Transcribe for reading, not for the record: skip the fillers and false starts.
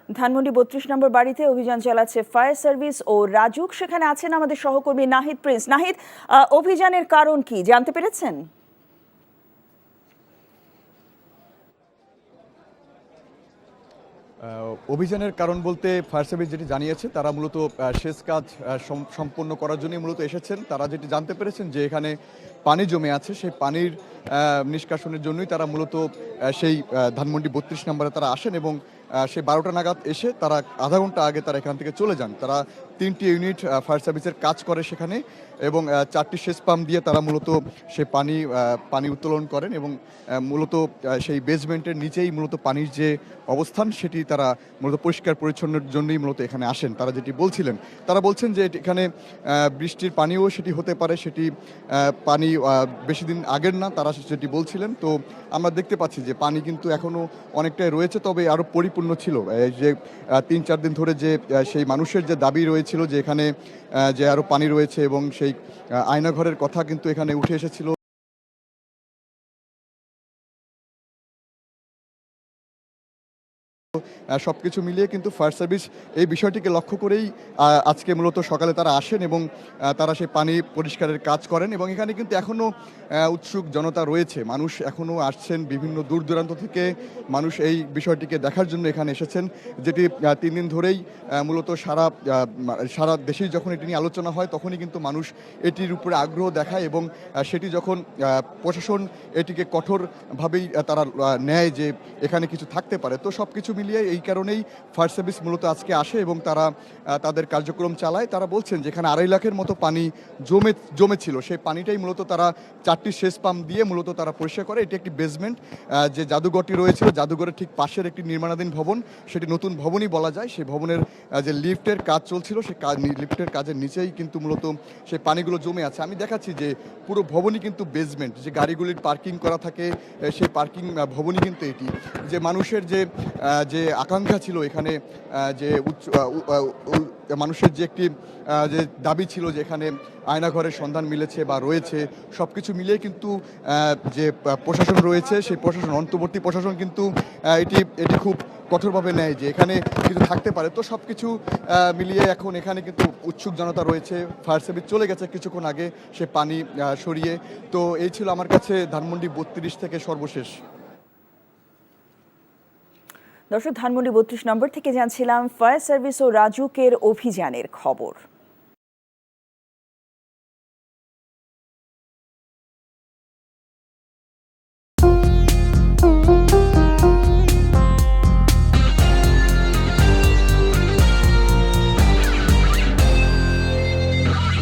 ধানমন্ডি ৩২ নম্বর বাড়িতে অভিযান চালাচ্ছে ফায়ার সার্ভিস ও রাজুক। সেখানে আছেন আমাদের সহকর্মী নাহিদ প্রিন্স। নাহিদ, অভিযানের কারণ কি জানতে পেরেছেন? অভিযানের কারণ বলতে ফায়ার সার্ভিস যেটি জানিয়েছে, তারা মূলত সেচ কাজ সম্পন্ন করার জন্যই মূলত এসেছেন। তারা যেটি জানতে পেরেছেন যে এখানে পানি জমে আছে, সেই পানির নিষ্কাশনের জন্যই তারা মূলত সেই ধানমন্ডি ৩২ নম্বরে তারা আসেন এবং সেই ১২টা নাগাদ এসে তারা আধা ঘন্টা আগে তারা এখান থেকে চলে যান। তারা ৩টি ইউনিট ফায়ার সার্ভিসের কাজ করে সেখানে এবং ৪টি সেচ পাম্প দিয়ে তারা মূলত সে পানি উত্তোলন করেন এবং মূলত সেই বেসমেন্টের নিচেই মূলত পানির যে অবস্থান সেটি তারা মূলত পরিষ্কার পরিচ্ছন্নের জন্যই মূলত এখানে আসেন। তারা যেটি বলছিলেন, তারা বলছেন যে এখানে বৃষ্টির পানিও সেটি হতে পারে, সেটি পানি বেশি দিন আগের না, তারা যেটি বলছিলেন। তো আমরা দেখতে পাচ্ছি যে পানি কিন্তু এখনও অনেকটাই রয়েছে, তবে আরও পরিপূর্ণ ছিল। যে ৩-৪ দিন ধরে যে সেই মানুষের যে দাবি রয়েছিল যে এখানে যে আরও পানি রয়েছে এবং সেই আয়নাঘরের কথা কিন্তু এখানে উঠে এসেছিল। সবকিছু মিলিয়ে কিন্তু ফায়ার সার্ভিস এই বিষয়টিকে লক্ষ্য করেই আজকে মূলত সকালে তারা আসেন এবং তারা সেই পানি পরিষ্কারের কাজ করেন এবং এখানে কিন্তু এখনও উৎসুক জনতা রয়েছে। মানুষ এখনও আসছেন বিভিন্ন দূর দূরান্ত থেকে। মানুষ এই বিষয়টিকে দেখার জন্য এখানে এসেছেন, যেটি ৩ দিন ধরেই মূলত সারা দেশেই যখন এটি নিয়ে আলোচনা হয় তখনই কিন্তু মানুষ এটির উপরে আগ্রহ দেখায় এবং সেটি যখন প্রশাসন এটিকে কঠোরভাবেই তারা নেয় যে এখানে কিছু থাকতে পারে, তো সব কিছু মিলিয়ে এই কারণেই ফায়ার সার্ভিস মূলত আজকে আসে এবং তারা তাদের কার্যক্রম চালায়। তারা বলছেন যে এখানে ২.৫ লাখের মতো পানি জমেছিল, সেই পানিটাই মূলত তারা ৪টি সেচ পাম্প দিয়ে মূলত তারা পরিষ্কার করে। এটি একটি বেসমেন্ট, যে জাদুঘরটি রয়েছিল জাদুঘরের ঠিক পাশের একটি নির্মাণাধীন ভবন, সেটি নতুন ভবনই বলা যায়। সেই ভবনের যে লিফটের কাজ চলছিল, সেই লিফটের কাজের নিচেই কিন্তু মূলত সেই পানিগুলো জমে আছে। আমি দেখাচ্ছি যে পুরো ভবনই কিন্তু বেসমেন্ট, যে গাড়িগুলির পার্কিং করা থাকে সেই পার্কিং ভবনই কিন্তু এটি। যে মানুষের যে আকাঙ্ক্ষা ছিল এখানে, যে মানুষের যে একটি যে দাবি ছিল যে এখানে আয়নাঘরের সন্ধান মিলেছে বা রয়েছে, সব কিছু মিলিয়ে কিন্তু যে প্রশাসন রয়েছে সেই প্রশাসন, অন্তর্বর্তী প্রশাসন কিন্তু এটি খুব কঠোরভাবে নেয় যে এখানে কিছু থাকতে পারে। তো সব কিছু মিলিয়ে এখন এখানে কিন্তু উৎসুক জনতা রয়েছে। ফায়ার সার্ভিস চলে গেছে কিছুক্ষণ আগে সে পানি সরিয়ে। তো এই ছিল আমার কাছে ধানমন্ডি ৩২ থেকে সর্বশেষ। দর্শক, ধানমন্ডি ৩২ নম্বর থেকে জানছিলাম ফায়ার সার্ভিস ও রাজুকের অভিযানের খবর।